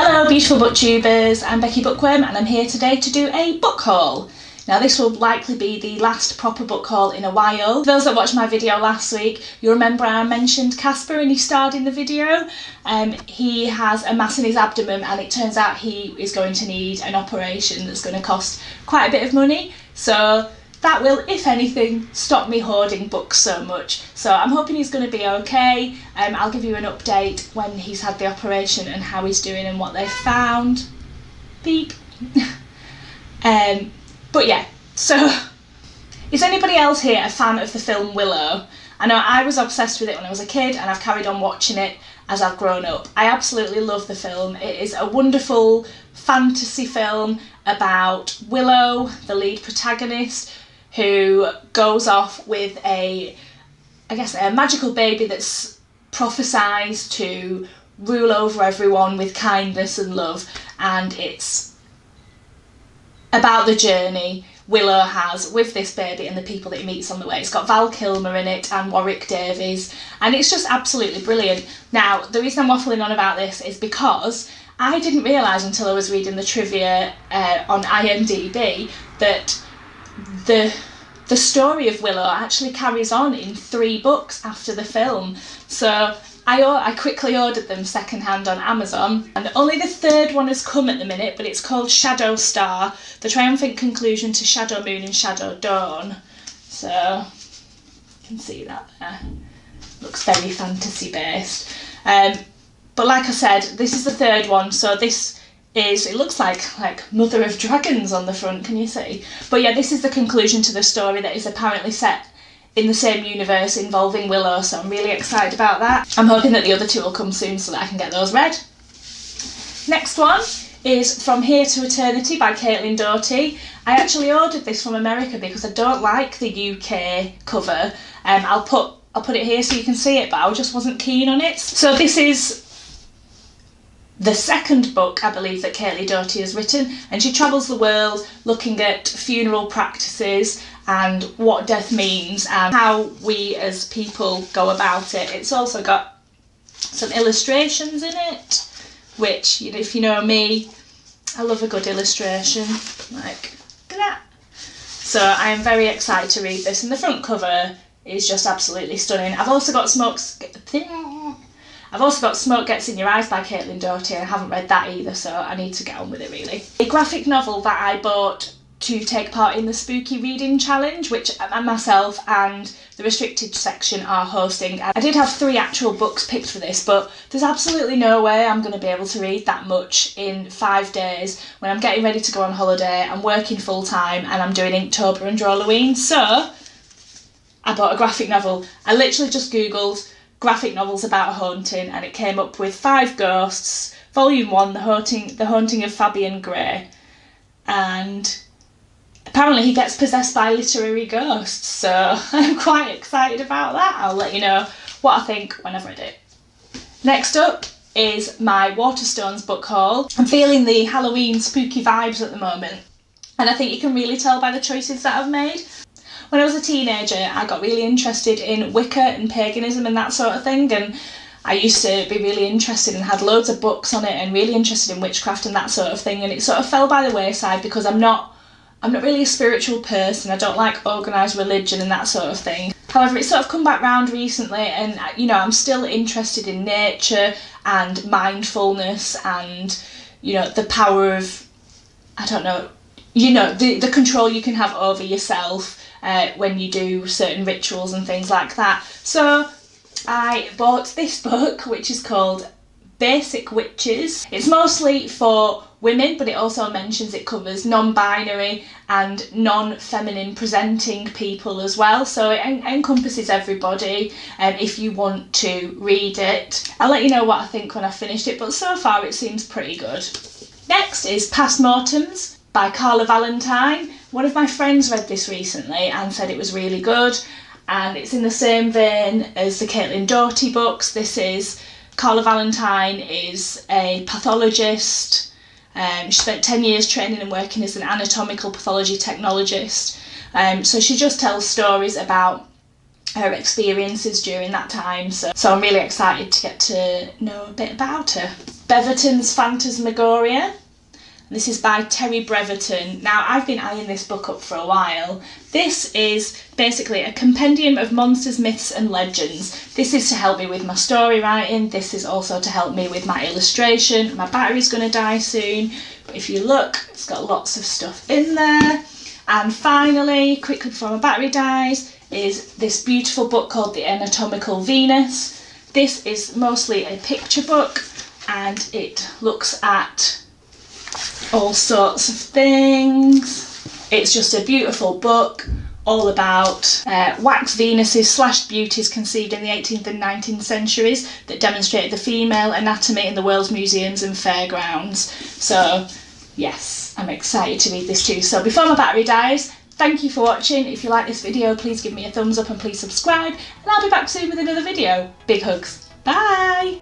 Hello beautiful booktubers, I'm Becky Bookworm and I'm here today to do a book haul. Now this will likely be the last proper book haul in a while. For those that watched my video last week, you'll remember I mentioned Casper and he starred in the video. He has a mass in his abdomen and it turns out he is going to need an operation that's going to cost quite a bit of money. So that will, if anything, stop me hoarding books so much. So I'm hoping he's going to be okay. I'll give you an update when he's had the operation and how he's doing and what they've found. Beep. But yeah, so is anybody else here a fan of the film Willow? I know I was obsessed with it when I was a kid and I've carried on watching it as I've grown up. I absolutely love the film. It is a wonderful fantasy film about Willow, the lead protagonist, who goes off with a magical baby that's prophesized to rule over everyone with kindness and love, and it's about the journey Willow has with this baby and the people that he meets on the way. It's got Val Kilmer in it and Warwick Davis, and it's just absolutely brilliant. Now, the reason I'm waffling on about this is because I didn't realise until I was reading the trivia on IMDb that the story of Willow actually carries on in 3 books after the film. So I quickly ordered them secondhand on Amazon, and only the 3rd one has come at the minute, but it's called Shadow Star, the triumphant conclusion to Shadow Moon and Shadow Dawn. So you can see that there. Looks very fantasy based. But like I said, this is the 3rd one, so it looks like Mother of Dragons on the front, can you see? But yeah, this is the conclusion to the story that is apparently set in the same universe involving Willow, so I'm really excited about that. I'm hoping that the other 2 will come soon so that I can get those read. Next one is From Here to Eternity by Caitlin Doughty. I actually ordered this from America because I don't like the UK cover. I'll put it here so you can see it, but I just wasn't keen on it. So this is the 2nd book, I believe, that Caitlin Doughty has written, and she travels the world looking at funeral practices and what death means and how we as people go about it. It's also got some illustrations in it, which, if you know me, I love a good illustration. Like, look at that. So I am very excited to read this, and the front cover is just absolutely stunning. I've also got Smoke Gets in Your Eyes by Caitlin Doughty, and I haven't read that either, so I need to get on with it really. A graphic novel that I bought to take part in the Spooky Reading Challenge, which myself and the restricted section are hosting. I did have 3 actual books picked for this, but there's absolutely no way I'm going to be able to read that much in 5 days when I'm getting ready to go on holiday, I'm working full time and I'm doing Inktober and Drawloween. So I bought a graphic novel. I literally just googled graphic novels about a haunting and it came up with 5 Ghosts, Volume 1, The Haunting of Fabian Gray. And apparently he gets possessed by literary ghosts, so I'm quite excited about that. I'll let you know what I think when I've read it. Next up is my Waterstones book haul. I'm feeling the Halloween spooky vibes at the moment, and I think you can really tell by the choices that I've made. When I was a teenager, I got really interested in Wicca and paganism and that sort of thing, and I used to be really interested and had loads of books on it and really interested in witchcraft and that sort of thing, and it sort of fell by the wayside because I'm not really a spiritual person. I don't like organised religion and that sort of thing. However, it's sort of come back round recently, and I'm still interested in nature and mindfulness and the power of, the control you can have over yourself when you do certain rituals and things like that. So I bought this book, which is called Basic Witches. It's mostly for women, but it also mentions it covers non-binary and non-feminine presenting people as well, so it encompasses everybody if you want to read it. I'll let you know what I think when I've finished it, but so far it seems pretty good. Next is Past Mortems by Carla Valentine. One of my friends read this recently and said it was really good, and it's in the same vein as the Caitlin Doughty books. Carla Valentine is a pathologist. She spent 10 years training and working as an anatomical pathology technologist. So she just tells stories about her experiences during that time. So I'm really excited to get to know a bit about her. Beverton's Phantasmagoria. This is by Terry Breverton. Now, I've been eyeing this book up for a while. This is basically a compendium of monsters, myths and legends. This is to help me with my story writing. This is also to help me with my illustration. My battery's going to die soon, but if you look, it's got lots of stuff in there. And finally, quickly before my battery dies, is this beautiful book called The Anatomical Venus. This is mostly a picture book, and it looks at all sorts of things. It's just a beautiful book all about wax Venuses / beauties conceived in the 18th and 19th centuries that demonstrated the female anatomy in the world's museums and fairgrounds. So yes, I'm excited to read this too. So before my battery dies, thank you for watching. If you like this video, please give me a thumbs up and please subscribe, and I'll be back soon with another video. Big hugs. Bye!